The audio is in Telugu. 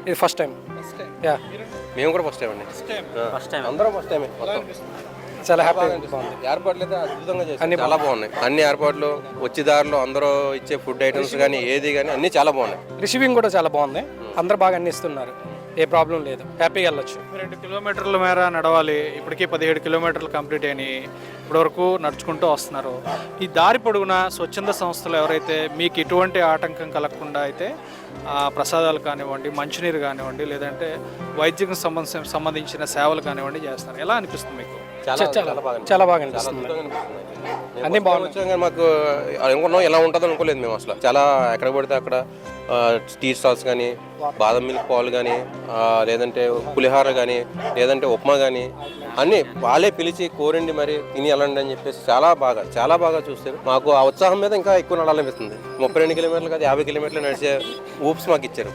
ఇది ఫస్ట్ టైం. యా, మేము కూడా ఫస్ట్ టైం అండి. అందరం ఫస్ట్ టైమే. చాలా హ్యాపీ బాగుంది. ఏర్పాట్లు అయితే అద్భుతంగా చేశారు, చాలా బాగున్నాయి. అన్ని ఏర్పాట్లు వచ్చే దారిలో అందరూ ఇచ్చే ఫుడ్ ఐటమ్స్ కానీ ఏది కానీ అన్ని చాలా బాగున్నాయి. రిసీవింగ్ కూడా చాలా బాగుంది, అందరూ బాగా అన్ని ఇస్తున్నారు, ఏ ప్రాబ్లం లేదు, హ్యాపీగా వెళ్ళొచ్చు. 2 కిలోమీటర్ల మేర నడవాలి, ఇప్పటికీ 17 కిలోమీటర్లు కంప్లీట్ అయినాయి. ఇప్పటివరకు నడుచుకుంటూ వస్తున్నారు. ఈ దారి పొడుగున స్వచ్ఛంద సంస్థలు ఎవరైతే మీకు ఎటువంటి ఆటంకం కలగకుండా అయితే ప్రసాదాలు కానివ్వండి, మంచినీరు కానివ్వండి, లేదంటే వైద్యం సంబంధించిన సేవలు కానివ్వండి చేస్తున్నారు. ఎలా అనిపిస్తుంది మీకు? చాలా బాగా అనిపిస్తుంది, అన్ని బాగున్నాయి. మాకు అనుకున్నాం ఎలా ఉంటుందో అనుకోలేదు మేము అసలు. చాలా ఎక్కడ పడితే అక్కడ టీ స్టాల్స్ కానీ, బాదం మిల్క్ పాలు కానీ, లేదంటే పులిహార కానీ, లేదంటే ఉప్మా కానీ అన్నీ వాళ్ళే పిలిచి కోరండి మరి తిని వెళ్ళండి అని చెప్పేసి చాలా బాగా చూస్తారు. మాకు ఆ ఉత్సాహం మీద ఇంకా ఎక్కువ నడాలనిపిస్తుంది. 32 కిలోమీటర్లు కాదు 50 కిలోమీటర్లు నడిచే ఊప్స్ మాకు ఇచ్చారు.